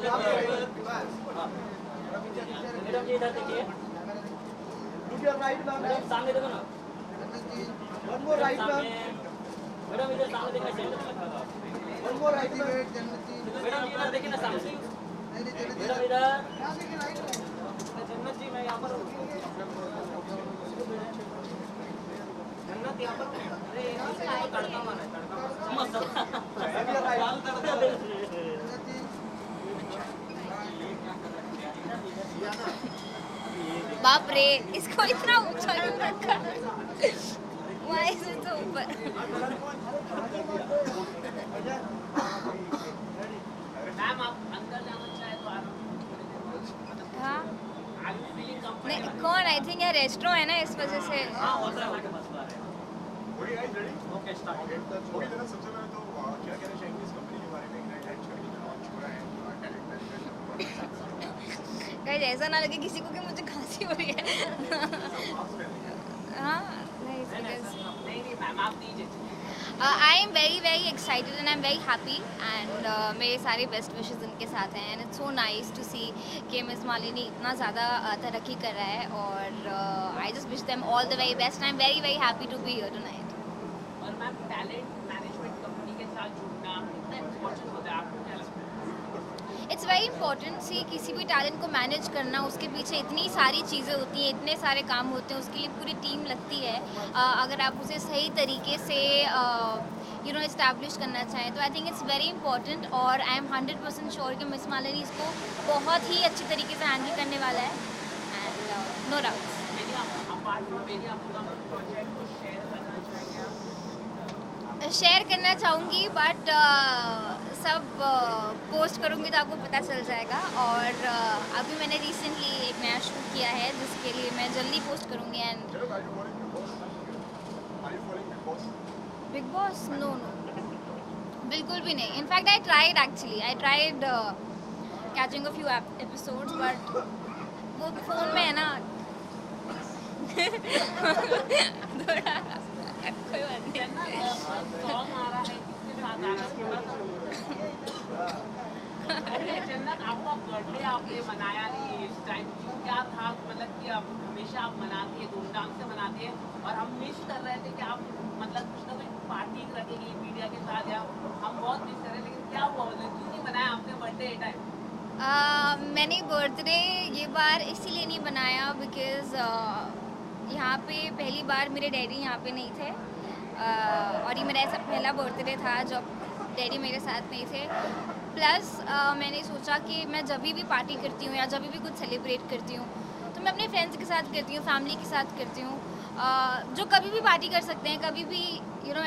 Madam जी इधर देखिए, madam सामने देखो ना, मैडम इधर सामने देखना चाहिए, मैडम जी इधर देखिए ना सामने, मैडम इधर, जन्नत जी मैं यहाँ पर हूँ, जन्नत यहाँ पर, अरे तड़का मारा है, तड़का बाप रे, इसको इतना ऊंचा क्यों रखा? Why is it so ऊपर? मैम आप अंदर जाना चाहे तो आराम हाँ से, नहीं, कौन? आई थिंक यार रेस्टोरेंट है ना, इस वजह से। हाँ होता है हमारे पास बार है, होगी गाइस रेडी ओके स्टार्ट, होगी जरा सबसे पहले तो क्या कहना चाहेंगे इस कंपनी के बारे में इग्नाइट एक्चुअली लॉन्च हो रहा है टैलेंट मैनेजमेंट गाइस ऐसा ना लगे किसी को कि मुझे खांसी हो रही है। हाँ नहीं, नहीं मैम आप दीजिए, I am very excited and I am very happy एंड मेरे सारे बेस्ट विशेस उनके साथ हैं and it's so nice to see कि मिस मालिनी इतना ज़्यादा तरक्की कर रहा है और I just wish them all the very best. I am very happy to be here tonight. और मैम टैलेंट मैनेजमेंट कंपनी के साथ जुड़ना कितना इम्पोर्टेंट होता है आपको क्या लगता है? इट्स वेरी इंपॉर्टेंट सी किसी भी टैलेंट को मैनेज करना, उसके पीछे इतनी सारी चीज़ें होती हैं, इतने सारे काम होते हैं, उसके लिए पूरी टीम लगती है। अगर आप उसे सही तरीके से इस्टेब्लिश करना चाहें तो I think it's very important और आई एम 100% श्योर कि मिस मालिनी इसको बहुत ही अच्छी तरीके से हैंडल करने वाला है एंड नो डाउट। मेरी आप अपार्ट फ्रॉम मेरी आपका प्रोजेक्ट को शेयर करना चाहेंगे आप? शेयर करना चाहूँगी बट सब पोस्ट करूँगी तो आपको पता चल जाएगा और अभी मैंने रिसेंटली एक नया शूट किया है जिसके लिए मैं जल्दी पोस्ट करूँगी एंड बिग बॉस नो बिल्कुल भी नहीं। In fact I tried catching a few episodes but वो फ़ोन में है ना। थोड़ा कोई बात नहीं। सॉन्ग आ रहा है किसके साथ आ रहा है थोड़ा सा? अरे जन्नत आपका बर्थडे आपने मनाया नहीं इस टाइम, क्या था मतलब कि आप हमेशा आप मनाती है धूमधाम से मनाती है और हम मिस कर रहे थे कि आप मतलब कुछ ना कुछ पार्टी रखेंगे मीडिया के साथ या हम बहुत मिस कर रहे हैं, लेकिन क्या हुआ मतलब क्यों नहीं मनाया आपने बर्थडे टाइम? मैंने बर्थडे ये बार इसीलिए नहीं बनाया बिकॉज़ यहाँ पे पहली बार मेरे डैडी यहाँ पे नहीं थे और ये मेरा ऐसा पहला बर्थडे था जब डैडी मेरे साथ नहीं थे। प्लस मैंने सोचा कि मैं जब भी पार्टी करती हूँ या जब भी कुछ सेलिब्रेट करती हूँ तो मैं अपने फ्रेंड्स के साथ करती हूँ, फैमिली के साथ करती हूँ, जो कभी भी पार्टी कर सकते हैं, कभी भी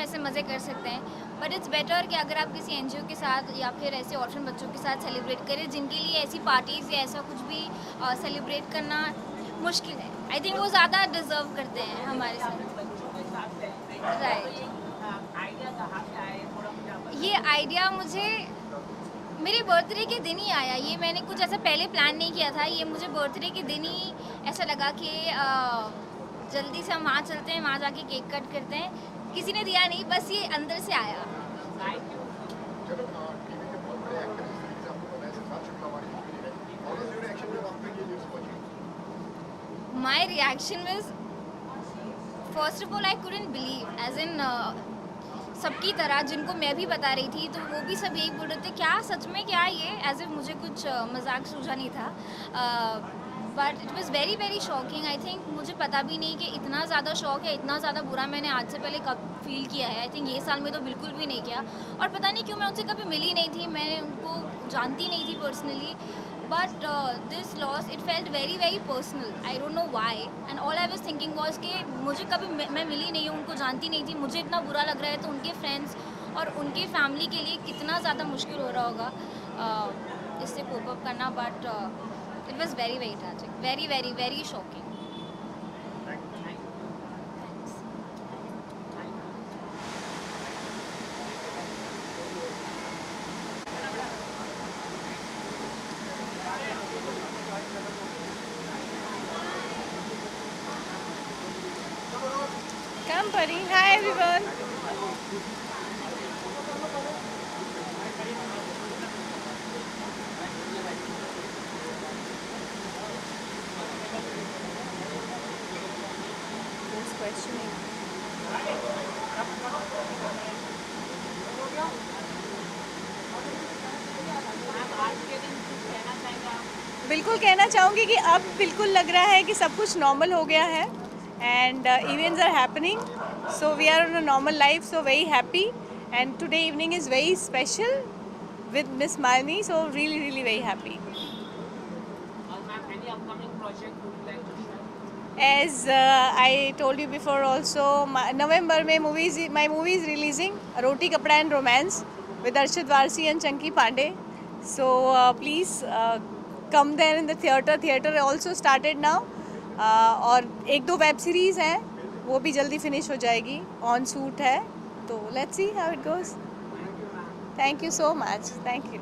ऐसे मज़े कर सकते हैं। बट इट्स बेटर कि अगर आप किसी एनजीओ के साथ या फिर ऐसे ऑर्फन बच्चों के साथ सेलिब्रेट करें जिनके लिए ऐसी पार्टीज़ या ऐसा कुछ भी सेलिब्रेट करना मुश्किल है। आई थिंक वो ज़्यादा डिज़र्व करते हैं हमारे साथ। राइट, ये आइडिया मुझे मेरे बर्थडे के दिन ही आया। ये मैंने कुछ ऐसा पहले प्लान नहीं किया था, ये मुझे बर्थडे के दिन ही ऐसा लगा कि जल्दी से हम वहाँ चलते हैं, वहाँ जाके केक कट करते हैं। किसी ने दिया नहीं, बस ये अंदर से आया। My reaction was, first of all, I couldn't believe, as in सबकी तरह जिनको मैं भी बता रही थी तो वो भी सब यही बोल रहे थे क्या सच में क्या ये, एज इफ मुझे कुछ मजाक सूझा नहीं था। But it was very shocking. I think मुझे पता भी नहीं कि इतना ज़्यादा शौक है, इतना ज़्यादा बुरा मैंने आज से पहले कब फील किया है। आई थिंक ये साल में तो बिल्कुल भी नहीं किया और पता नहीं क्यों मैं उनसे कभी मिली नहीं थी, मैंने उनको जानती नहीं थी personally. But this loss it felt very personal. I don't know why and all I was thinking was कि मुझे कभी मैं मिली नहीं हूँ, उनको जानती नहीं थी, मुझे इतना बुरा लग रहा है तो उनके फ्रेंड्स और उनकी फैमिली के लिए कितना ज़्यादा मुश्किल हो रहा होगा इससे कोप अप करना। But it was very tragic, very shocking. Come, buddy. Hi, everyone. Nice to meet you. Ma'am आज के दिन कुछ कहना चाहेंगे आप? बिल्कुल कहना चाहूँगी कि अब बिल्कुल लग रहा है कि सब कुछ नॉर्मल हो गया है and events are happening, so we are on a normal life, so very happy and today evening is very special with Miss Malini, so really very happy. और ma'am any upcoming project would you like to share? As I told you before also, November में my movie is releasing, Roti Kapda and Romance with Arshad Varsi and Chunky Pandey. So please come there in the theatre. Theatre also started now. और एक दो web series हैं, वो भी जल्दी finish हो जाएगी, ऑन शूट है, तो let's see how it goes. Thank you so much. Thank you.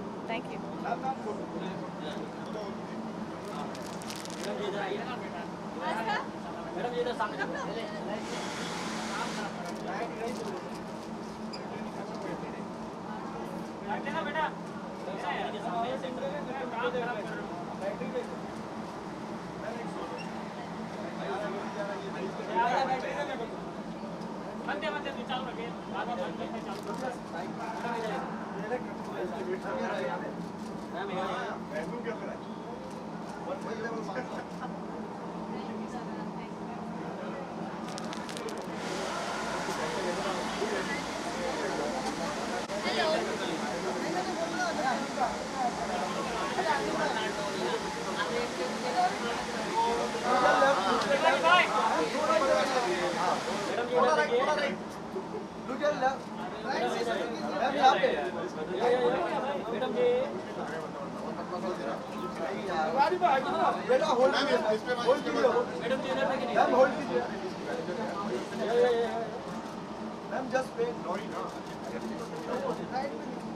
Ma'am just पे नॉरी ना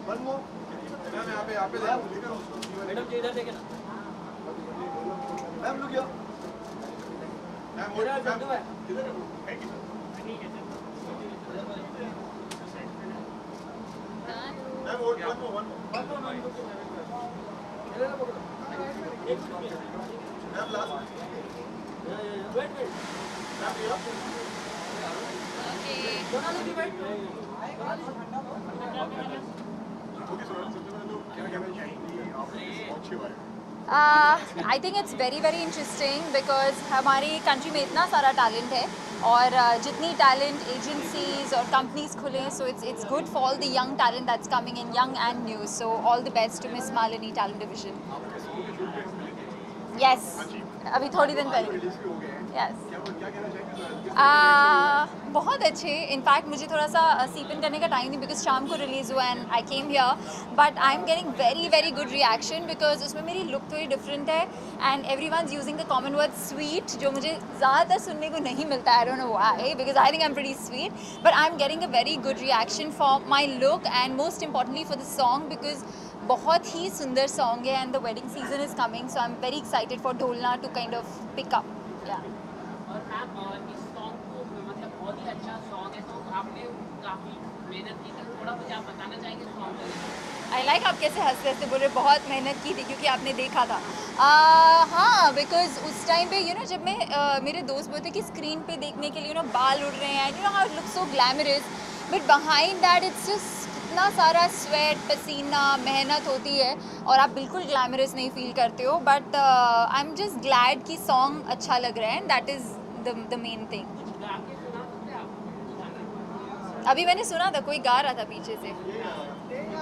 वन मोर मैम यहाँ पे मैडम जी इधर देखे ना ma'am look here ma'am hold ma'am किधर thank you ma'am hold one more ma'am last wait ma'am here I think it's very interesting because हमारी कंट्री में इतना सारा टैलेंट है और जितनी टैलेंट एजेंसीज और कंपनीज खुले so it's good for all the young talent that's coming in young and new, so all the best to miss Malini talent division. Yes, अभी थोड़ी दिन पहले. यस, बहुत अच्छे. इनफैक्ट मुझे थोड़ा सा सीप इन करने का टाइम नहीं बिकॉज शाम को रिलीज़ हुआ and I came here, but I am getting very good reaction because उसमें मेरी लुक थोड़ी डिफरेंट है and every one using the common word sweet, जो मुझे ज़्यादातर सुनने को नहीं मिलता है. I don't know why because I think I am pretty sweet, but I am getting a very good reaction for my look and most importantly for the song because बहुत ही सुंदर सॉन्ग है and the wedding season is coming, so I am very excited for Dholna to kind of pick up. और ma'am इस song को मतलब बहुत ही अच्छा song है, तो आपने काफ़ी मेहनत की, तो थोड़ा मुझे आप बताना चाहेंगे सॉन्ग के लिए? आई लाइक आप कैसे हंसते हंसते बोल रहे, बहुत मेहनत की थी क्योंकि आपने देखा था. हाँ, बिकॉज उस टाइम पे जब मैं मेरे दोस्त बोलते कि स्क्रीन पे देखने के लिए बाल उड़ रहे हैं, how it looks so glamorous, but behind that it's just इतना सारा स्वेट, पसीना, मेहनत होती है और आप बिल्कुल ग्लैमरस नहीं फील करते हो. But I am just glad कि सॉन्ग अच्छा लग रहा है and that is the main thing. अभी मैंने सुना था कोई गा रहा था पीछे से,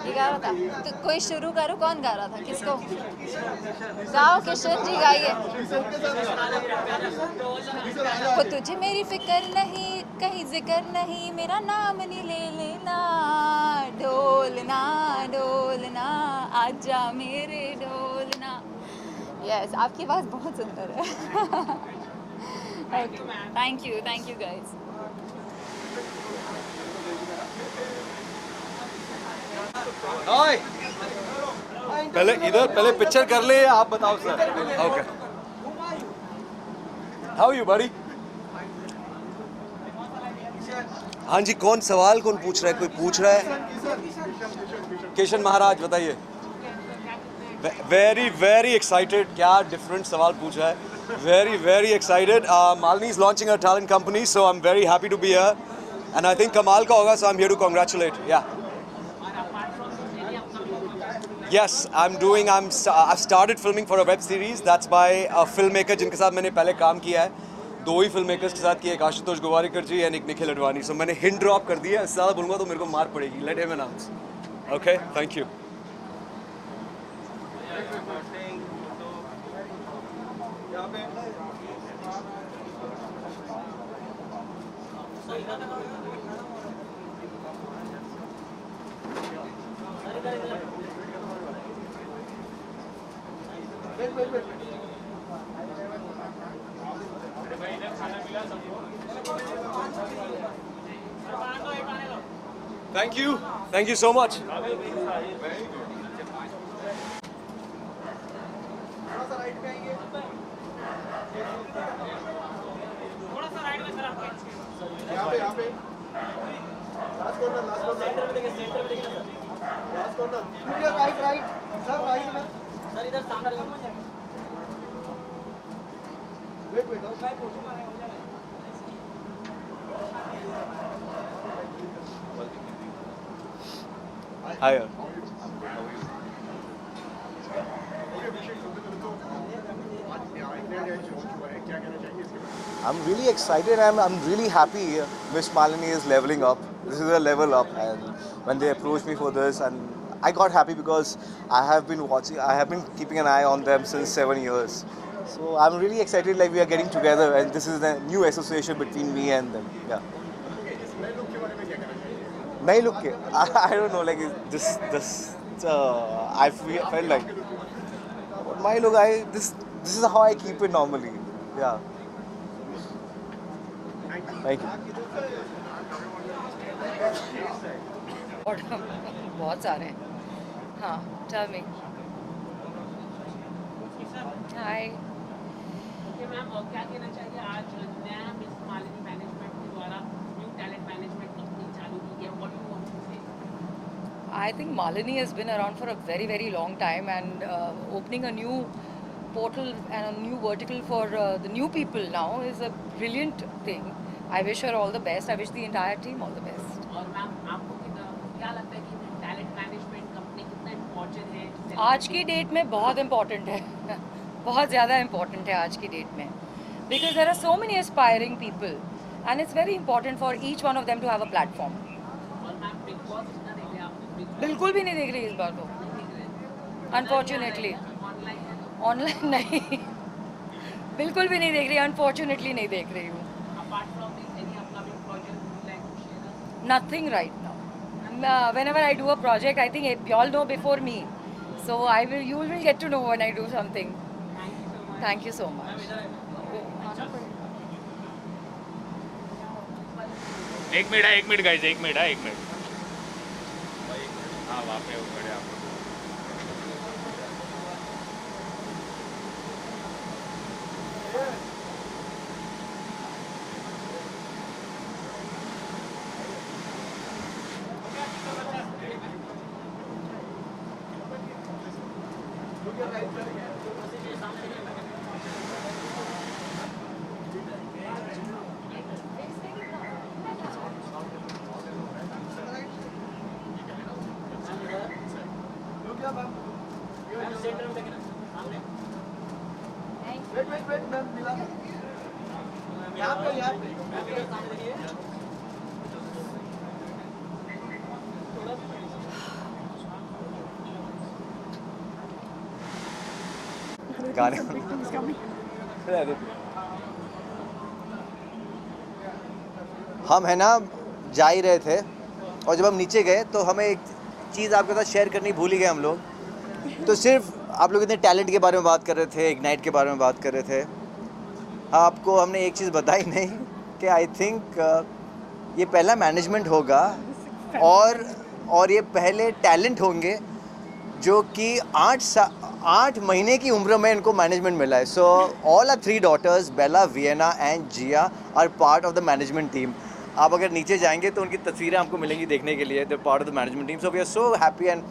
ये गा रहा था, तो कोई शुरू करो, कौन गा रहा था, किसको गाओ, किशोर जी गाइए. वो तुझे मेरी फिक्र नहीं, कहीं जिक्र नहीं, मेरा नाम नहीं ले लेना, ढोलना ढोलना आजा मेरे ढोलना. यस, आपकी आवाज़ बहुत सुंदर है. Thank you guys. पहले पिक्चर कर ले, आप बताओ सर. ओके, हाउ यू बड़ी? हाँ जी, कौन पूछ रहा है? कोई पूछ रहा है? किशन महाराज बताइए. Very excited. क्या डिफरेंट सवाल पूछ रहा है. Very, very excited. Malini is launching her talent company, so I'm very happy to be here. And I think Kamal ka hoga, so I'm here to congratulate. Yeah. और apart from this, any upcoming movies? Yes, I've started filming for a web series. That's by a filmmaker जिनके साथ मैंने पहले काम किया है. 2 ही filmmakers के साथ किया, एक आशुतोष गोवारिकर जी and एक निखिल अडवाणी. So मैंने hint drop कर दिया. इससे ज़्यादा बोलूँगा तो मेरे को मार पड़ेगी. Let him announce. Okay, thank you. Thank you so much. यहाँ पे last corner right sir right में सर इधर सामने wait Hi. I'm really excited. I'm really happy. Miss Malini is leveling up. This is a level up, and when they approached me for this, and I got happy because I have been keeping an eye on them since 7 years. So I'm really excited. Like we are getting together, and this is a new association between me and them. Yeah. Nahi look ke. I don't know. Like I felt like my look. This is how I keep it normally. Yeah. Thank you. बहुत सारे हैं. हाँ, tell me. Hi. Okay ma'am, और क्या कहना चाहिए आज नया मिस मालिनी मैनेजमेंट के द्वारा न्यू टैलेंट मैनेजमेंट कंपनी चालू की है, what do you want to say? I think Malini has been around for a very, very long time, and opening a new portal and a new vertical for the new people now is a brilliant thing. I wish her all the best. I wish the entire team all the best. और ma'am आपको क्या लगता है कि talent management company कितना important है आज की डेट में बहुत इम्पोर्टेंट है. बहुत ज़्यादा इम्पोर्टेंट है आज की डेट में, because there are so many aspiring people and it's very important for each one of them to have a platform. और मैम बिग बॉस कितना देख रहे हैं आप? बिग बिल्कुल भी नहीं देख रही इस बार तो, अनफॉर्चुनेटली. ऑनलाइन नहीं, बिल्कुल भी नहीं देख रही, अनफॉर्चुनेटली नहीं देख रही हूँ. Apart from this any upcoming project like to share? Nothing right now. Whenever I do a project, I think you all know before me. So you will get to know when I do something. Thank you so much. एक minute guys, एक minute. हाँ, वहाँ पे वो खड़े आप. Wait ma'am मिला यहाँ पे गाने हम है ना जा ही रहे थे, और जब हम नीचे गए तो हमें एक चीज़ आपके साथ शेयर करनी भूल ही गए हम लोग. तो सिर्फ आप लोग इतने टैलेंट के बारे में बात कर रहे थे, इग्नाइट के बारे में बात कर रहे थे. आपको हमने एक चीज़ बताई नहीं कि आई थिंक ये पहला मैनेजमेंट होगा और ये पहले टैलेंट होंगे जो कि 8 महीने की उम्र में इनको मैनेजमेंट मिला है. So all are 3 daughters, Bela, Vienna and Jia are part of the management team. आप अगर नीचे जाएंगे तो उनकी तस्वीरें आपको मिलेंगी देखने के लिए. They part of the management team. So we are so happy and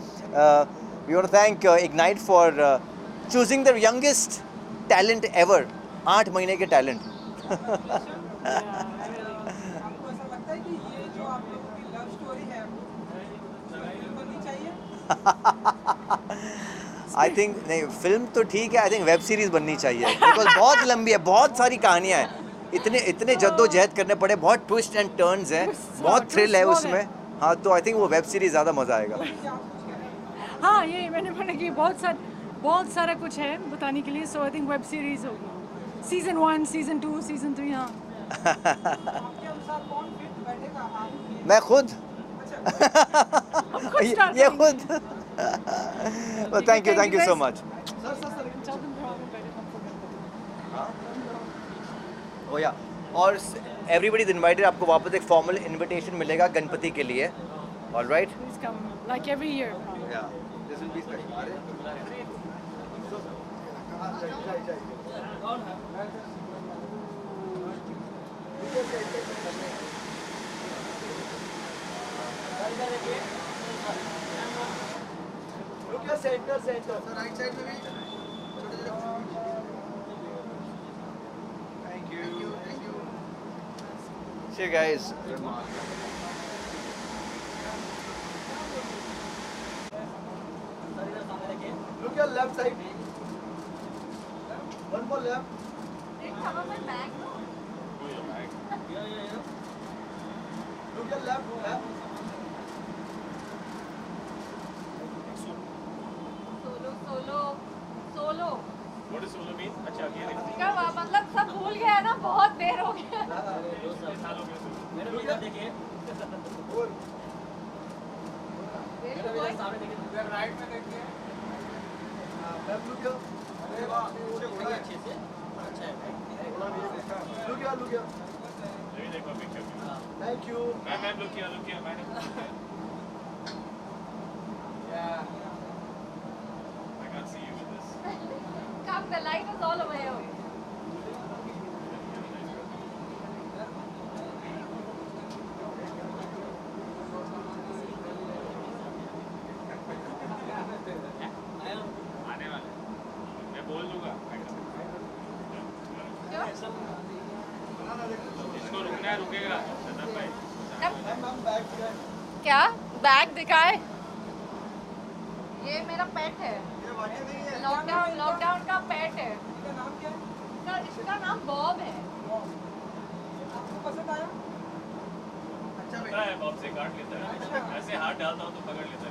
we want to thank Ignite for choosing the youngest talent ever 8 महीने के टैलेंट। आपको ऐसा लगता है कि ये जो आप लोगों की लव स्टोरी है फिल्म बननी चाहिए? आई थिंक नहीं, फिल्म तो ठीक है, आई थिंक वेब सीरीज बननी चाहिए, बिकॉज बहुत लंबी है, बहुत सारी कहानियाँ हैं, इतने जद्दोजहद करने पड़े, बहुत ट्विस्ट एंड टर्न्स हैं, बहुत थ्रिल है उसमें। हाँ, तो आई थिंक वो वेब सीरीज ज़्यादा मज़ा आएगा। हाँ, ये मैंने बोला कि बहुत सारा कुछ है बताने के लिए, सो आई थिंक वेब सीरीज होगी, सीजन 1, सीजन 2, सीजन 3। हाँ, आपके अनुसार कौन फिट बैठेगा? आप मैं खुद ये खुद। Thank you so much. Oh yeah, और एवरीबडी इज इनवाइटेड, आपको वापस एक फॉर्मल इनविटेशन मिलेगा गणपति के लिए। Alright, please come like every year. Yeah this will be special. Centre right side में भी thank you. See you guys. Look your left side. One more left. Look your left. Solo What does solo mean? अच्छा ये देखो। क्या मतलब सब भूल गया ना, बहुत देर हो गया। राइट में देखिए। अरे वाह, अच्छे से अच्छा है। ये देखो picture. Thank you. Ma'am look here मैंने। I can't see you with this. Come, the light is all over here. आने वाले। मैं बोल दूंगा। इसको रुकना है रुकेगा। सदर भाई। क्या बैग दिखाए? ये मेरा पेट है, लॉकडाउन का पेट है। इसका नाम बॉब है। आपको पसंद आया? पता है बॉब से काट लेता है। ऐसे हाथ डालता हूँ तो पकड़ लेता है।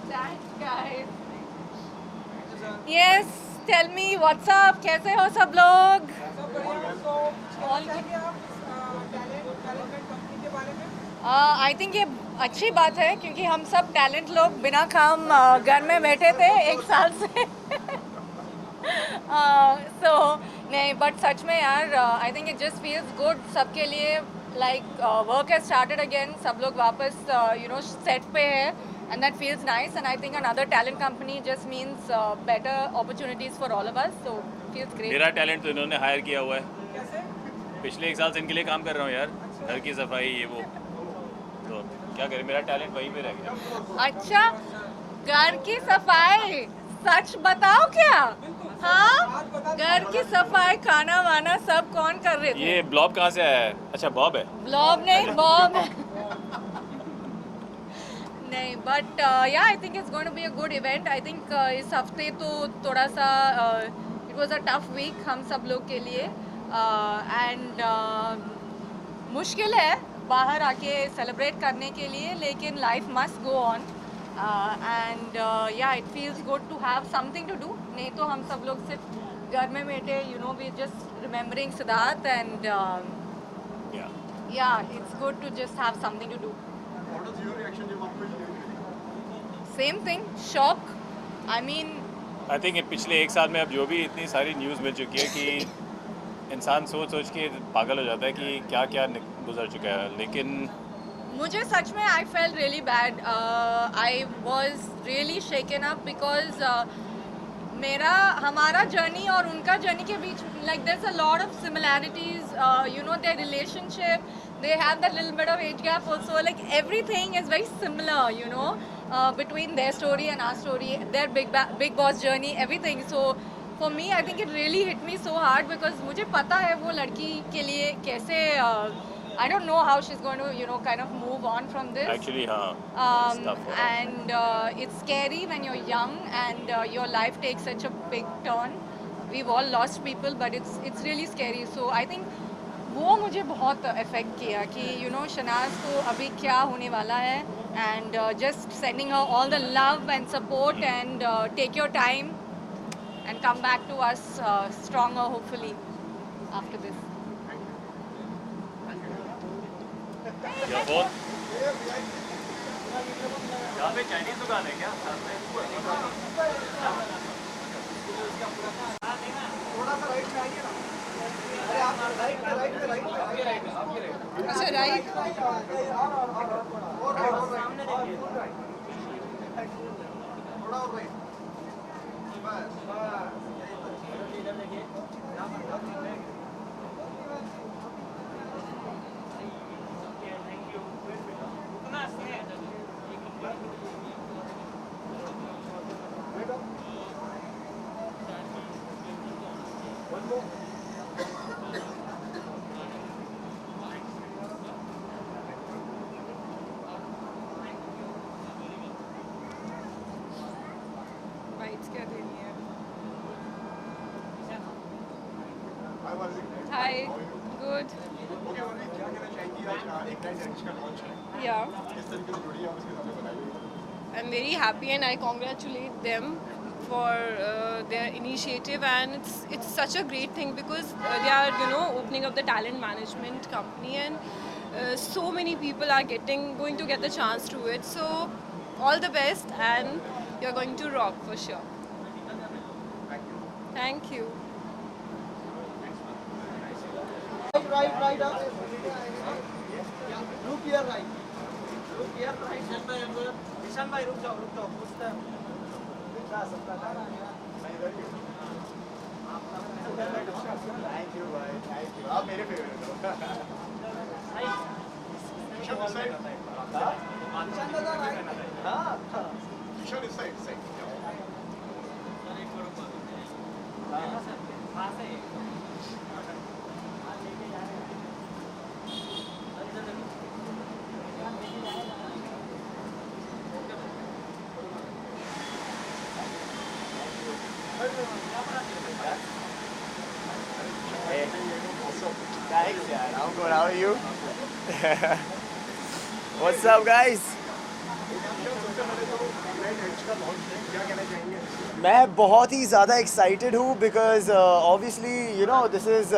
Thanks guys. Yes, tell me what's up? कैसे हो सब लोग? सब बढ़िया। तो बताएंगे आप टैलेंट कंपनी के बारे में? आई थिंक ये अच्छी बात है, क्योंकि हम सब टैलेंट लोग बिना काम घर में बैठे थे 1 साल से। सो नहीं, बट सच में यार, I think it just feels good सबके लिए, like work has started again, सब लोग वापस सेट पे है, and that feels nice, and I think another talent company just means better opportunities for all of us, so feels great. मेरा talent तो इन्होंने हायर किया हुआ है। कैसे? पिछले 1 साल से इनके लिए काम कर रहा हूँ यार। घर की सफाई ये वो। तो क्या करें, मेरा टैलेंट वहीं पे रह गया। अच्छा, घर की सफाई, सच बताओ क्या? हाँ, घर की सफाई, खाना वाना सब कौन कर रहे थे? ये ब्लॉब कहाँ से आया है? अच्छा बॉब है। ब्लॉब नहीं, बॉब है। नहीं, but yeah I think it's going to be a good event. I think इस हफ्ते तो थोड़ा सा it was a tough week हम सब लोग के लिए, एंड मुश्किल है बाहर आके सेलिब्रेट करने के लिए, लेकिन life must go on, and yeah it feels good to have something to do. नहीं तो हम सब लोग सिर्फ घर में बैठे, we just remembering Siddharth, and yeah it's good to just have something to do. Same thing, shock. I mean, I think पिछले 1 साल में अब जो भी इतनी सारी न्यूज़ मिल चुकी है कि इंसान सोच के पागल हो जाता है कि क्या क्या गुजर चुका है। लेकिन मुझे सच में I felt really bad, I was really shaken up, because हमारा जर्नी और उनका जर्नी के बीच, like there is a lot of similarities, their relationship, they have that little bit of age gap also. Like everything is very similar, you know, between their story and our story, their big boss journey, everything. So for me, I think it really hit me so hard because मुझे पता है वो लड़की के लिए कैसे I don't know how she's going to, you know, kind of move on from this. Actually, हाँ. Um, It's tough for her. and it's scary when you're young and your life takes such a big turn. We've all lost people, but it's really scary. So I think वो मुझे बहुत affect किया कि you know Shahnaz को अभी क्या होने वाला है and just sending her all the love and support and take your time and come back to us stronger hopefully after this Your phone? यहाँ पे चाइनीज दुकान है क्या साथ में? अच्छा राइट बाइट्स क्या देनी है Hi, Varzi. Hi good Okay, Varzi, क्या कहना चाहेंगी आज Ignite Edge का launch है? या किस तरीके से जुड़ी है और उसके बारे में बताइए। I'm very happy and I congratulate them for their initiative, and it's such a great thing because they are, you know, opening up the talent management company, and so many people are going to get the chance to it. So all the best, and you're going to rock for sure. Thank you. right up. Look here right. Look here right. Nishan bhai रुक जाओ पूछता है Thank you, bhai. Thank you. आप मेरे favorite हो। Kishan this side. निशान दादा right. हाँ Kishan this side. Side. Hey. Thanks, yaar. I'm good. How are you? What's up, guys? मैं बहुत ही ज़्यादा एक्साइटेड हूँ because obviously you know this is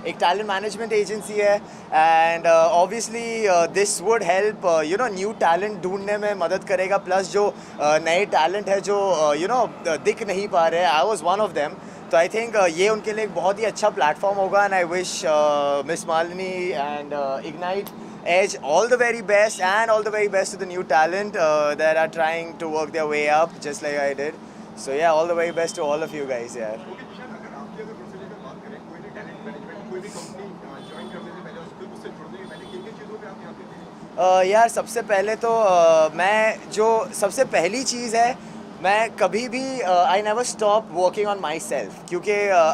एक टैलेंट मैनेजमेंट एजेंसी है and obviously this would help you know new talent ढूंढने में मदद करेगा प्लस जो नए टैलेंट है जो यू नो दिख नहीं पा रहे I was one of them तो आई थिंक ये उनके लिए एक बहुत ही अच्छा प्लेटफॉर्म होगा and I wish miss Malini and ignite Edge all the very best and all the very best to the new talent that are trying to work their way up just like I did. So yeah, all the very best to all of you guys, yeah. Okay, Kishan, अगर आपकी अगर procedure की बात करें, कोई भी talent management, कोई भी company join करने से पहले उससे जुड़ने से पहले किन-किन चीज़ों पे आप ध्यान देते हैं? यार सबसे पहले तो मैं जो सबसे पहली चीज़ है मैं कभी भी I never stop working on my self क्योंकि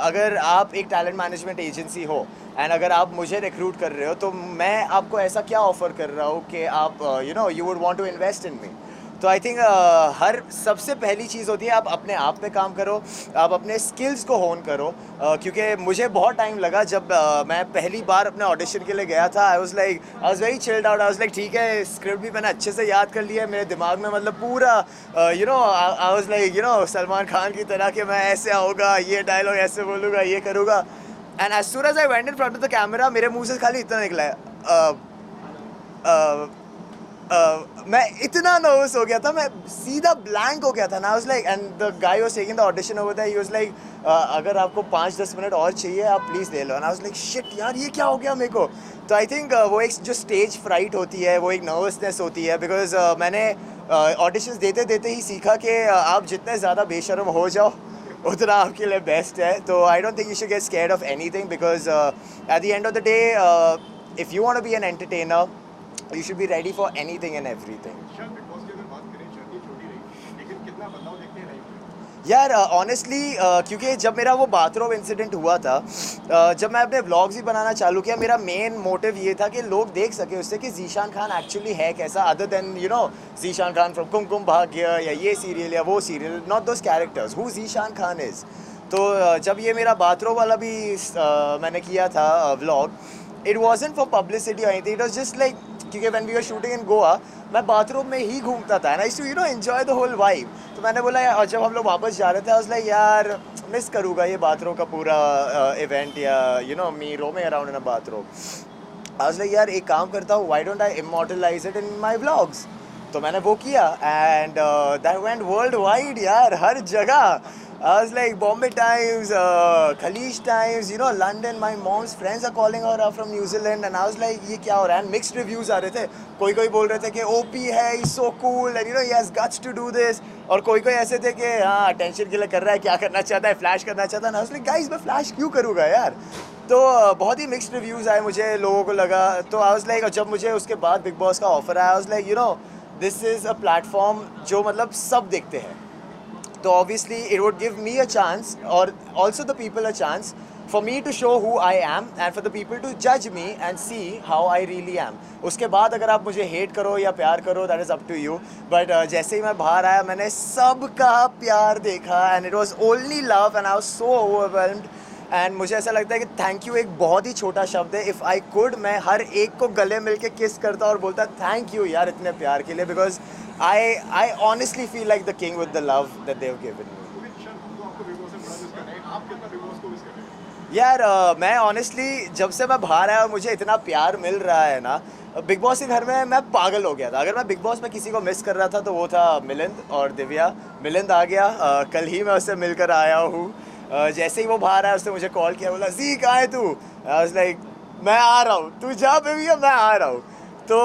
अगर आप एक टैलेंट मैनेजमेंट एजेंसी हो एंड अगर आप मुझे रिक्रूट कर रहे हो तो मैं आपको ऐसा क्या ऑफ़र कर रहा हूँ कि आप you know you would want to invest in me तो आई थिंक हर सबसे पहली चीज़ होती है आप अपने आप पे काम करो आप अपने स्किल्स को होन करो क्योंकि मुझे बहुत टाइम लगा जब मैं पहली बार अपने ऑडिशन के लिए गया था आई was very chilled out I was like ठीक है स्क्रिप्ट भी मैंने अच्छे से याद कर लिया है मेरे दिमाग में मतलब पूरा you know I was like you no Salman Khan की तरह कि मैं ऐसे आऊँगा ये डायलॉग ऐसे बोलूँगा ये करूँगा and as soon as I went in front of the camera मेरे मुँह से खाली इतना निकला है मैं इतना नर्वस हो गया था मैं सीधा ब्लैंक हो गया था ना I was like and the guy was taking the audition over there he was like अगर आपको 5-10 मिनट और चाहिए आप प्लीज़ ले लो and I was like shit यार ये क्या हो गया मेरे को तो आई थिंक वो एक जो स्टेज फ्राइट होती है वो एक नर्वसनेस होती है बिकॉज मैंने ऑडिशंस देते देते ही सीखा कि आप जितने ज़्यादा बेशर्म हो जाओ उतना आपके लिए बेस्ट है तो I don't think you should get scared of anything because at the end of the day if you want to be an entertainer, you should be ready for anything and everything. Shirt big boss की अगर बात करें journey छोटी रही लेकिन कितना बदलाव देखते हैं लाइफ में? यार ऑनेस्टली क्योंकि जब मेरा वो बाथरूम इंसिडेंट हुआ था, जब मैं अपने व्लॉग्स भी बनाना चालू किया, मेरा मेन मोटिव ये था कि लोग देख सके उससे कि ज़ीशान खान एक्चुअली है कैसा, other than you know Zeeshan Khan from Kumkum Bhagya या ये सीरियल या वो serial, not those characters, who Zeeshan Khan is. तो जब ये मेरा बाथरूम वाला भी मैंने किया था vlog, it wasn't for publicity और anything, it was just like, क्योंकि when we were shooting in Goa मैं बाथरूम में ही घूमता था and I to you know enjoy the whole vibe. तो मैंने बोला यार, और जब हम लोग वापस जा रहे थे, आई वाज लाइक यार मिस करूँगा ये बाथरूम का पूरा इवेंट या you know me roaming around in a bathroom. I was like यार एक काम करता हूँ, why don't I immortalise it in my vlogs. तो मैंने वो किया and that went worldwide यार, हर जगह। I was like Bombay Times, Khaleej Times, you know, London. My mom's friends are calling her up from New Zealand, and I was like, ये क्या हो रहा है? And mixed reviews आ रहे थे। कोई बोल रहे थे कि OP है, he's so cool, and you know he has guts to do this. और कोई ऐसे थे कि हाँ अटेंशन के लिए कर रहा है, क्या करना चाहता है, फ्लैश करना चाहता है। And I was like, guys मैं फ्लैश क्यों करूँगा यार? तो बहुत ही मिक्स्ड रिव्यूज़ आए मुझे, लोगों को लगा। तो I was like, जब मुझे उसके बाद बिग बॉस का ऑफर आया, I was like, you know, this is a platform जो मतलब सब देखते हैं। So obviously it would give me a chance, or also the people a chance, for me to show who I am and for the people to judge me and see how I really am. उसके बाद अगर आप मुझे hate करो या प्यार करो, that is up to you. But जैसे ही मैं बाहर आया, मैंने सबका प्यार देखा and it was only love and I was so overwhelmed. And मुझे ऐसा लगता है कि थैंक यू एक बहुत ही छोटा शब्द है। इफ़ आई कुड, मैं हर एक को गले मिल के किस करता और बोलता थैंक यू यार इतने प्यार के लिए, because I honestly feel like the king with the love that they have given me. यार मैं ऑनेस्टली जब से मैं बाहर आया और मुझे इतना प्यार मिल रहा है ना, बिग बॉस के घर में मैं पागल हो गया था। अगर मैं बिग बॉस में किसी को मिस कर रहा था तो वो था मिलिंद और दिव्या। मिलिंद आ गया, कल ही मैं उससे मिलकर आया हूँ। जैसे ही वो बाहर आया उसने मुझे कॉल किया, बोला जी कहाँ है तू? आई वाज लाइक मैं आ रहा हूँ, तू जा बेबी, मैं आ रहा हूँ। तो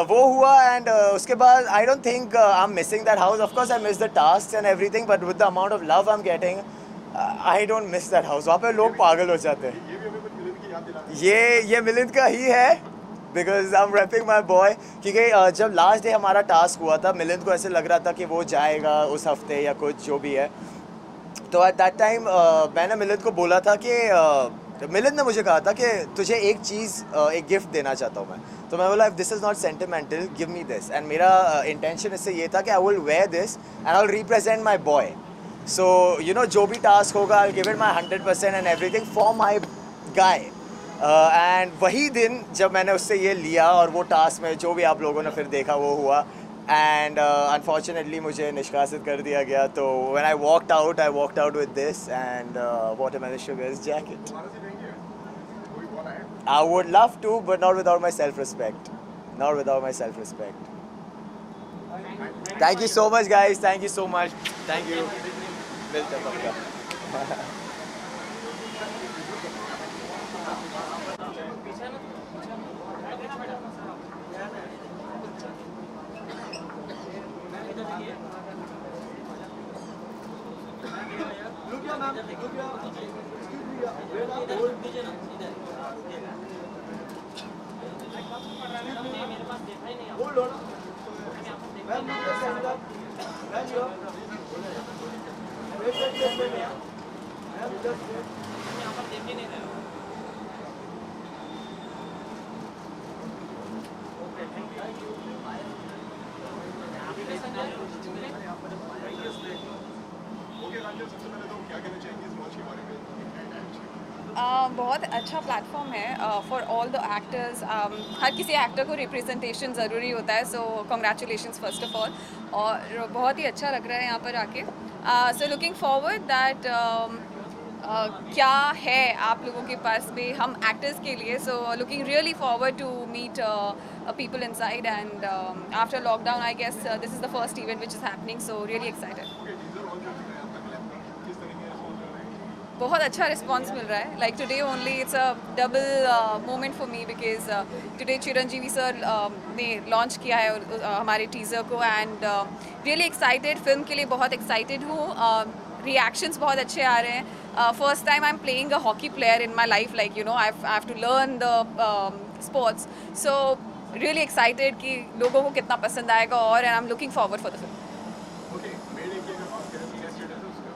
वो हुआ एंड उसके बाद I don't think I am missing that house. Of course I miss the task and everything, but with the amount of love I am getting I don't miss that house. वहाँ पे लोग पागल हो जाते हैं। ये मिलिंद का ही है, because I am rapping my boy. क्योंकि जब लास्ट डे हमारा टास्क हुआ था, मिलिंद को ऐसे लग रहा था कि वो जाएगा उस हफ्ते या कुछ जो भी है। तो एट दैट टाइम मैंने मिलिंद को बोला था कि मिलिंद ने मुझे कहा था कि तुझे एक चीज़ एक गिफ्ट देना चाहता हूँ मैं। तो मैं बोला if this is not sentimental give me this. And मेरा इंटेंशन इससे ये था कि I will where this and I will represent my boy. So you know जो भी टास्क होगा I will give it my 100% and everything for my guy. And वही दिन जब मैंने उससे ये लिया और वो टास्क में जो भी आप लोगों ने फिर देखा वो हुआ, एंड अनफॉर्चुनेटली मुझे निष्कासित कर दिया गया। तो when I walked out with this and watermelon sugars jacket. I would love to but not without my self respect, thank you so much guys, thank you so much, thank you. मिलते हैं पक्का। बहुत अच्छा platform है for all the actors. हर किसी actor को representation ज़रूरी होता है, so congratulations first of all. और बहुत ही अच्छा लग रहा है यहाँ पर आके। सो लुकिंग फॉरवर्ड दैट क्या है आप लोगों के पास में हम एक्टर्स के लिए। So looking really forward to meet people inside, and after lockdown I guess this is the first event which is happening, so really excited. बहुत अच्छा रिस्पॉन्स मिल रहा है। Like today only it's a double moment for me because today Chiranjeevi sir ने launch किया है हमारे teaser को, and really excited, film के लिए बहुत एक्साइटेड हूँ। रिएक्शंस बहुत अच्छे आ रहे हैं। First time I am playing a hockey player in my life, like you know I have to learn the sports. So really excited कि लोगों को कितना पसंद आएगा और and I'm looking forward for the film. Okay मेरे की अगर बात करें पीरियड स्टेटस है उसका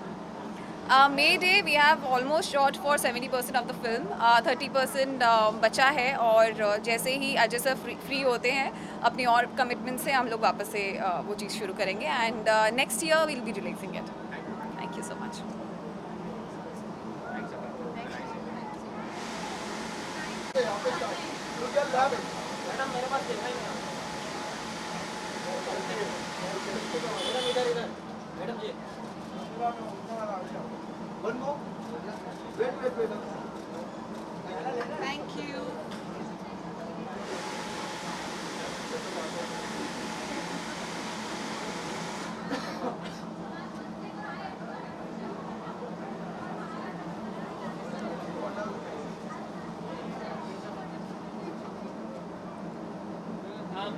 May Day we have almost shot for 70% of the film. 30% बचा है और जैसे ही अजय सर फ्री होते हैं अपनी और कमिटमेंट से हम लोग वापस से वो चीज़ शुरू करेंगे and next year will be releasing it. Thank you so much. Thank you.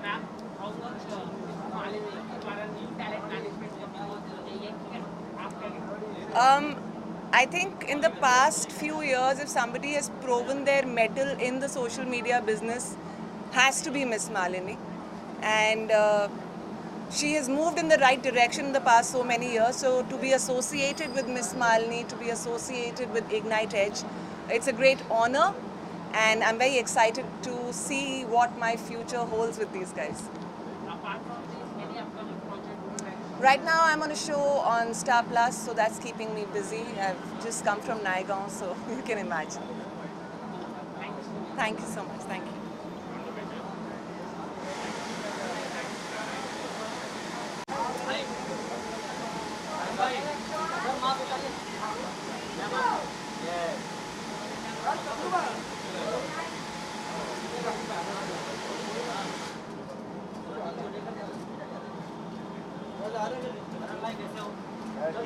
Ma'am how much Malini हमारा न्यू टैलेंट मैनेजमेंट चाहिए कि आप क्या I think in the past few years, if somebody has proven their mettle in the social media business, has to be Miss Malini. And she has moved in the right direction in the past so many years. So to be associated with Miss Malini, to be associated with Ignite Edge, it's a great honor. And I'm very excited to see what my future holds with these guys. apart from this any upcoming project Right now I'm on a show on Star Plus, so that's keeping me busy. I've just come from Naigaon, so you can imagine. Thank you so much. Thank you.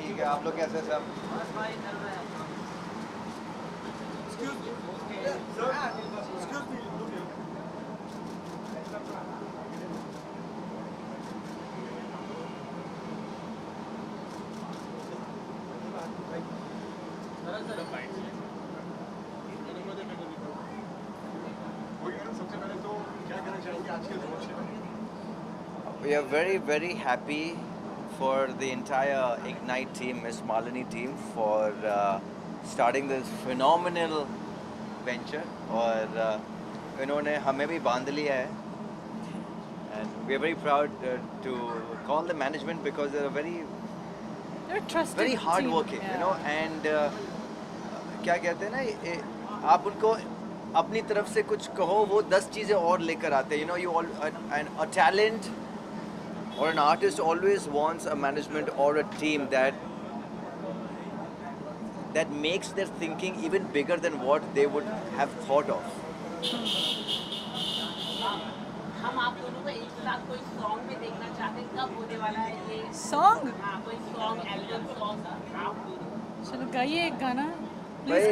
ठीक है, आप लोग कैसे सब? सबसे पहले तो क्या कहना चाहेंगे आज के लॉन्च में? We are very, very happy for the entire Ignite team, Miss Malini team, for starting this phenomenal venture. और इन्होंने हमें भी बांध लिया है. And we are very proud to call the management because they are very hard working, you know. And क्या कहते हैं ना, आप उनको अपनी तरफ से कुछ कहो, वो 10 चीज़ें और लेकर आते हैं. You know, you all a talent or an artist always wants a management or a team that makes their thinking even bigger than what they would have thought of. हम आप दोनों को एक साथ कोई सॉन्ग में देखना चाहते हैं, कब होने वाला है ये सॉन्ग? हाँ, कोई सॉन्ग एल्बम सॉन्ग आप दोनों चलो गाइए एक गाना. भाई, Please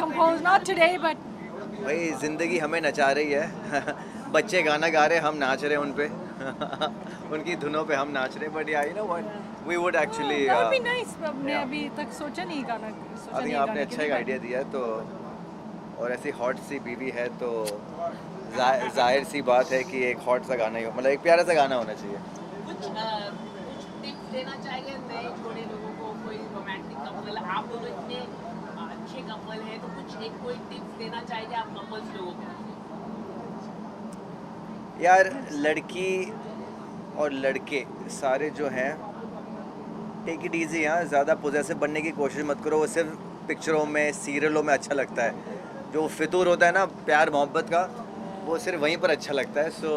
compose not today but भाई ज़िंदगी हमें नचा रही है. बच्चे गाना गा रहे, हम नाच रहे उन पे. उनकी धुनों पे हम नाच रहे. But yeah, you know what, we would actually that would be nice. हमने yeah. अभी तक सोचा नहीं गाना. I think आपने अच्छा एक आइडिया दिया है. तो और ऐसी हॉट सी बीवी है तो जाहिर सी बात है कि एक हॉट सा गाना ही हो, मतलब एक प्यारा सा गाना होना चाहिए. कुछ टिप्स देना चाहिए नए जोड़े लोगों को, कोई रोमांटिक कपल, आप दोनों इतने अच्छे कपल हैं तो कुछ कोई टिप्स देना चाहिए आप कपल्स लोगों को? यार, लड़की और लड़के सारे जो हैं, टेक इट ईजी. हाँ, ज़्यादा पोजेसिव बनने की कोशिश मत करो. वो सिर्फ पिक्चरों में, सीरियलों में अच्छा लगता है. जो फितूर होता है ना प्यार मोहब्बत का, वो सिर्फ वहीं पर अच्छा लगता है. सो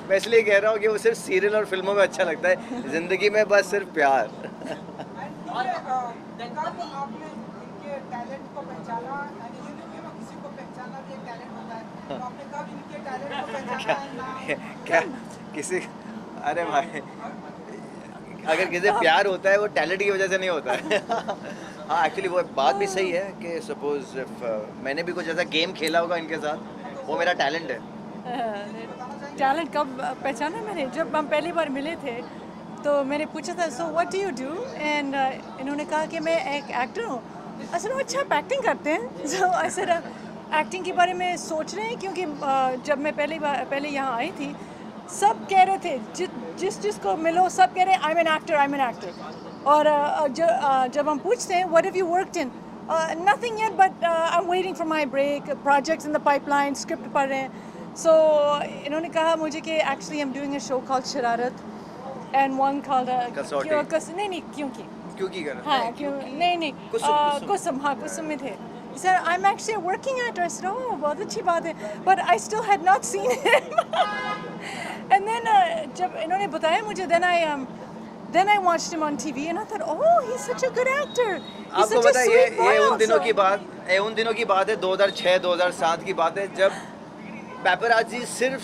मैं इसलिए कह रहा हूँ कि वो सिर्फ सीरियल और फिल्मों में अच्छा लगता है. ज़िंदगी में बस सिर्फ प्यार. कब आपने इनके टैलेंट को पहचाना? यानी ये नहीं कि मैं किसी को पहचाना भी एक टैलेंट होता है, तो आपने कब इनके टैलेंट को पहचाना? क्या किसी, अरे भाई, अगर किसी से प्यार होता है वो टैलेंट की वजह से नहीं होता है. हाँ, एक्चुअली वो बात भी सही है कि सपोज मैंने भी कुछ ऐसा गेम खेला होगा इनके साथ, वो मेरा टैलेंट है. टैलेंट कब पहचाना मैंने? जब हम पहली बार मिले थे तो मैंने पूछा था so what do you do, and इन्होंने कहा कि मैं एक एक्टर हूँ. असल में अच्छा एक्टिंग करते हैं so ऐसे एक्टिंग के बारे में सोच रहे हैं क्योंकि जब मैं पहले यहाँ आई थी सब कह रहे थे जिसको मिलो सब कह रहे हैं आई एम एन एक्टर और जब हम पूछते हैं what have you worked in nothing yet but I am waiting for my break projects in the pipeline script पढ़ रहे हैं सो इन्होंने कहा मुझे कि actually I am doing a show called Shararat and one called नहीं क्योंकि हाँ क्यों नहीं कुसुम हाँ कुसुम में थे sir I am actually working actor sir oh बहुत अच्छी बात है but I still had not seen him and then जब इन्होंने बताया मुझे then I watched him on TV and I thought oh he's such a good actor आपको पता है ये उन दिनों की बात है 2006-2007 की बात है जब पेपराजी सिर्फ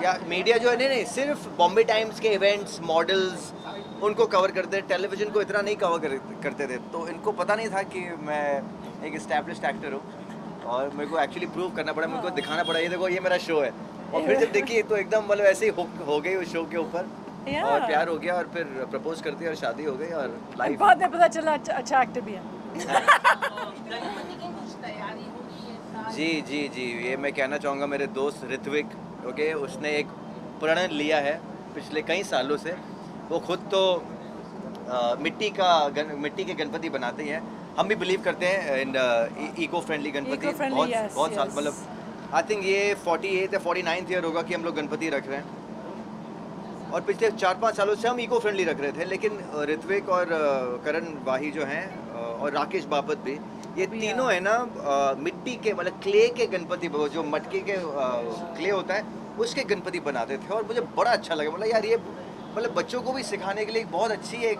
या मीडिया जो है नहीं सिर्फ बॉम्बे टाइम्स के इवेंट्स मॉडल्स उनको कवर करते टेलीविज़न को इतना नहीं कवर करते थे तो इनको पता नहीं था कि मैं एक एस्टैब्लिश्ड एक्टर हूँ और मेरे को एक्चुअली प्रूव करना पड़ा मेरे को दिखाना पड़ा ये देखो ये मेरा शो है और फिर जब देखिए तो एकदम मतलब ऐसे ही हो गई उस शो के ऊपर और प्यार हो गया और फिर प्रपोज कर दिया और शादी हो गई और लाइफ बाद में पता चला अच्छा एक्टर भी है जी ये मैं कहना चाहूँगा मेरे दोस्त ऋत्विक ओके उसने एक प्रण लिया है पिछले कई सालों से वो खुद तो मिट्टी के गणपति बनाते हैं हम भी बिलीव करते हैं इन इको फ्रेंडली गणपति बहुत साल मतलब आई थिंक ये 48 या 49th ईयर होगा कि हम लोग गणपति रख रहे हैं और पिछले 4-5 सालों से हम इको फ्रेंडली रख रहे थे लेकिन ऋत्विक और करण वाही जो हैं और राकेश बापत भी ये तीनों है ना मिट्टी के मतलब क्ले के गणपति जो मटके के क्ले होता है उसके गणपति बनाते थे और मुझे बड़ा अच्छा लगा मतलब यार ये मतलब बच्चों को भी सिखाने के लिए बहुत अच्छी एक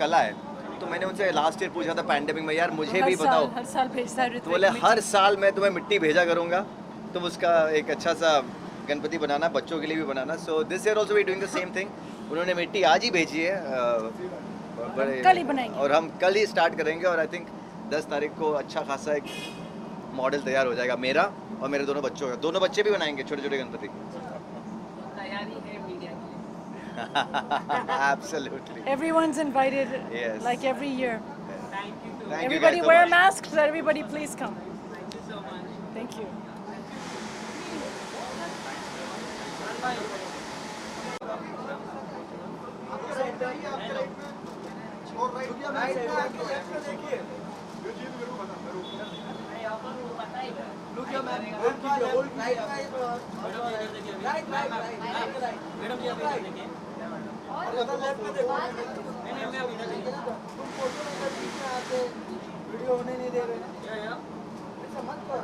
कला है तो मैंने उनसे लास्ट ईयर पूछा था पैंडेमिक में यार मुझे भी बताओ हर साल भेजता तो बोले हर साल मैं तुम्हें मिट्टी भेजा करूँगा तुम उसका एक अच्छा सा गणपति बनाना बच्चों के लिए भी बनाना so this year also we doing the same thing उन्होंने मिट्टी आज ही भेजी है कल ही बनाएंगे और हम कल ही स्टार्ट करेंगे और आई थिंक 10 तारीख को अच्छा खासा एक मॉडल तैयार हो जाएगा मेरा और मेरे दोनों बच्चों का दोनों बच्चे भी बनाएंगे छोटे छोटे Ganpati Absolutely. Everyone's invited. Yes. Like every year. Thank you Everybody guys so wear much. masks. Everybody please come. Thank you so much. Thank you. Video होने नहीं दे रहे ऐसा मत करो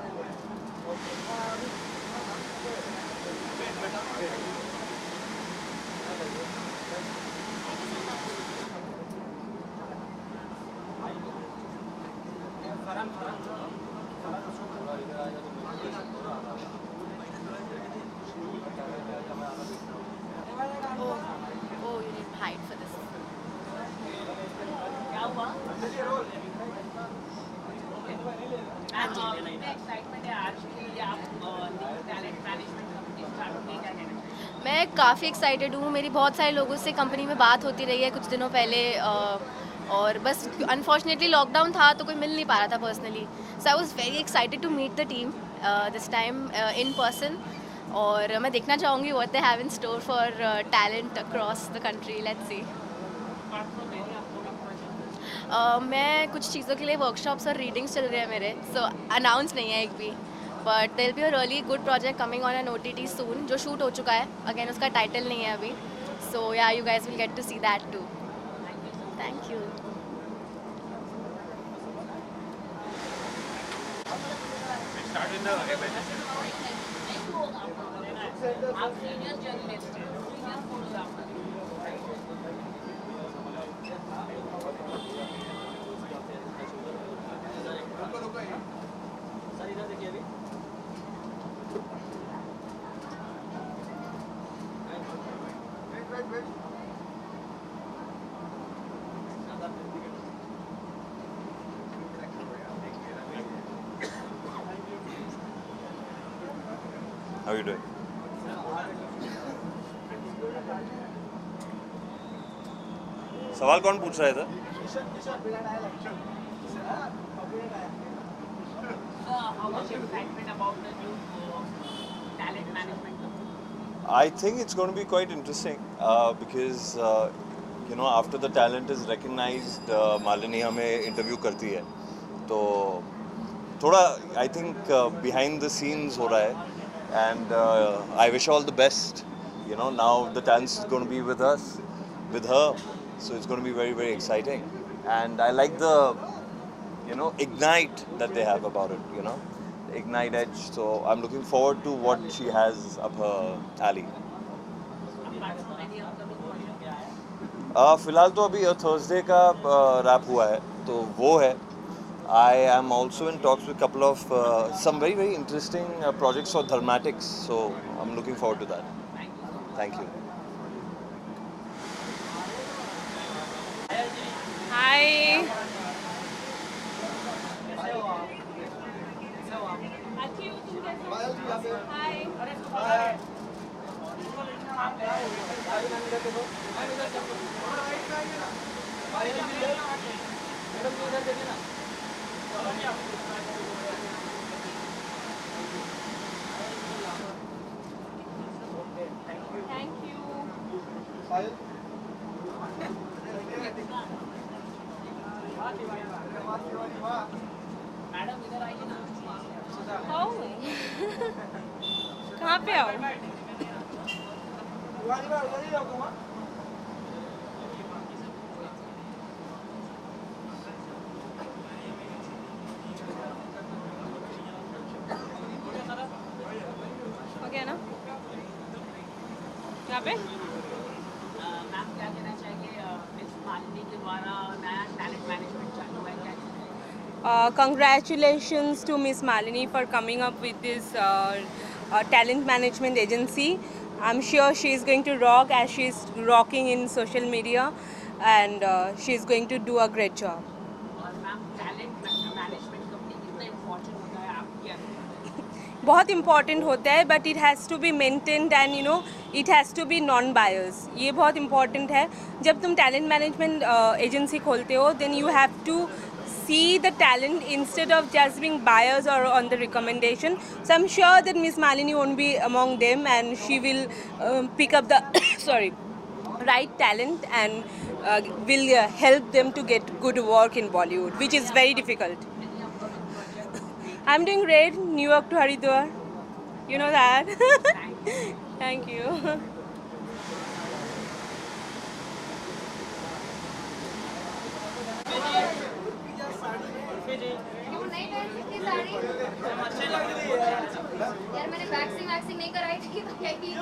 Oh, you didn't hide for this. क्या हुआ? कितना excitement है आज के लिए आप टैलेंट मैनेजमेंट कंपनी स्टार्ट होगी क्या कहना चाहिए? मैं काफ़ी एक्साइटेड हूँ मेरी बहुत सारे लोगों से कंपनी में बात होती रही है कुछ दिनों पहले और बस अनफॉर्चुनेटली लॉकडाउन था तो कोई मिल नहीं पा रहा था personally so I was very excited to meet the team this time in person और मैं देखना चाहूँगी what they have in store for talent across the country let's see मैं कुछ चीज़ों के लिए वर्कशॉप्स और रीडिंग्स चल रहे हैं मेरे सो अनाउंस नहीं है एक भी but there be a really good project coming on an OTT soon जो शूट हो चुका है अगेन उसका टाइटल नहीं है अभी so yeah you guys will get to see that too thank you आप सीनियर जर्नलिस्ट हैं senior photographer How are you doing? सवाल कौन पूछ रहा था? So, how much excitement about the new talent management company? I think it's going to be quite interesting because after the talent is recognized, Malini हमें interview करती है, तो थोड़ा I think behind the scenes हो रहा है, and I wish all the best. Now the talent is going to be with us, with her, so it's going to be very, very exciting, and I like the ignite that they have about it, ignite edge. So I'm looking forward to what she has up her alley. फिलहाल तो अभी Thursday का rap हुआ है, तो वो है. I am also in talks with a couple of some very, very interesting projects for Dharmatics, so I'm looking forward to that. Thank you. Hi. Thank you. Madam इधर आइए ना. कहाँ पे आओ? हो गया ना? यहाँ पे? मैम क्या कहना चाहिए मिस मालिनी के द्वारा नया टैलेंट मैनेजमेंट चालू है, क्या Congratulations to Miss Malini for coming up with this talent management agency. I'm sure she is going to rock as she is rocking in social media, and she is going to do a great job. और ma'am talent management company कितना important होता है आपके अंदर? बहुत important होता है, but it has to be maintained and it has to be non bias. ये बहुत इम्पॉर्टेंट है. जब तुम टैलेंट मैनेजमेंट एजेंसी खोलते हो, then you have to see the talent instead of just being biased or on the recommendation. So I'm sure that Miss Malini won't be among them, and she will pick up the right talent and will help them to get good work in Bollywood, which is very difficult. I'm doing great. New York to Haridwar. You know that. Thank you. यार मैंने waxing नहीं कराई थी, तो यही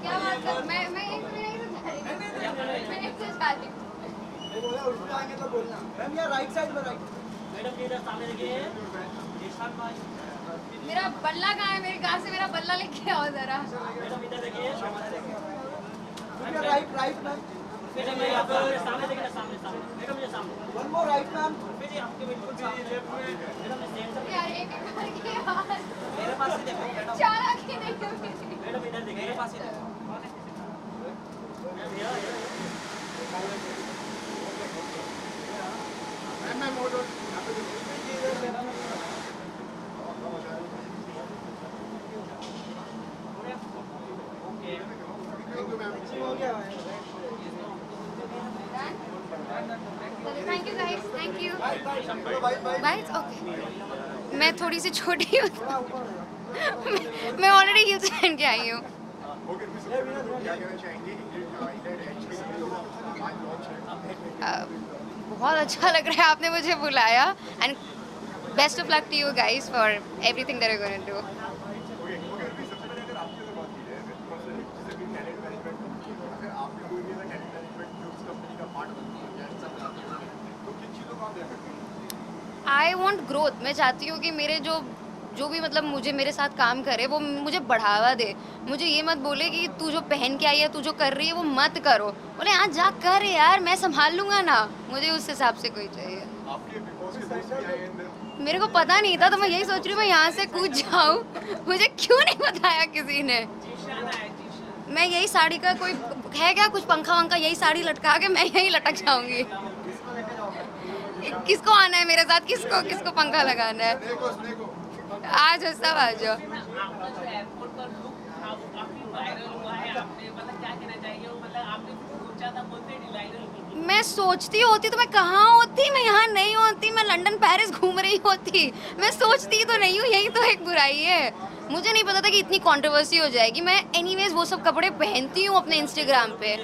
क्या बात कर, मैं यही तो नहीं जा रही, मैंने इससे शादी. मैम यार राइट साइड में, राइट. मेरा बल्ला कहाँ है? मेरे घर से मेरा बल्ला लेके आओ जरा. Right right ma'am. One more right ma'am. यार एक करके यार मेरे पास ही देखो. चारा की नहीं है मैडम, इधर देखिए मेरे पास ही देखो. मैम वो thank you guys, thank you. Bye. Okay, मैं थोड़ी सी छोटी हूँ. मैं ऑलरेडी हिल्स पहन के आई हूँ. बहुत अच्छा लग रहा है, आपने मुझे बुलाया. And best of luck to you guys for everything that you are going to do. I want growth. मैं चाहती हूँ कि मेरे जो भी मतलब मुझे मेरे साथ काम करे वो मुझे बढ़ावा दे. मुझे ये मत बोले कि तू जो पहन के आई है, तू जो कर रही है वो मत करो. बोले हाँ जा कर यार, मैं संभाल लूँगा ना. मुझे उस हिसाब से कोई चाहिए. मेरे को पता नहीं था, तो मैं यही सोच रही हूँ मैं यहाँ से कूद जाऊँ। मुझे क्यों नहीं बताया किसी ने? मैं यही साड़ी का कोई है क्या, कुछ पंखा वंखा, यही साड़ी लटका के मैं यही लटक जाऊंगी। किसको आना है मेरे साथ, किसको किसको पंखा लगाना है? आ जाओ, सब आ जाओ। आपका जो एयरपोर्ट पर लुक था वो काफी वायरल हुआ है, आपने मतलब क्या कहना चाहिए, मतलब आपने सोचा था कौन से डिजाइनर? मैं सोचती होती तो मैं कहाँ होती, मैं यहाँ नहीं होती, मैं लंदन पेरिस घूम रही होती। मैं सोचती तो नहीं हूँ, यही तो एक बुराई है। मुझे नहीं पता था कि इतनी कंट्रोवर्सी हो जाएगी। मैं एनीवेज वो सब कपड़े पहनती हूँ अपने इंस्टाग्राम पे।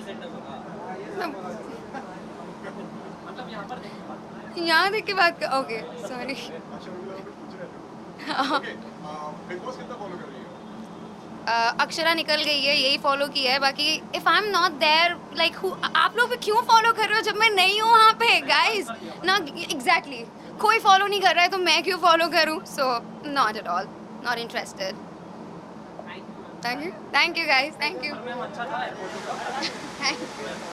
यहाँ देख के बात कर, ओके सॉरी। अक्षरा निकल गई है, यही फॉलो किया है। बाकी if I am not there like आप लोग भी क्यों फॉलो कर रहे हो जब मैं नहीं हूँ वहाँ पे गाइस? ना एग्जैक्टली, कोई फॉलो नहीं कर रहा है तो मैं क्यों फॉलो करूँ? So not at all, not interested. Thank you guys, thank you.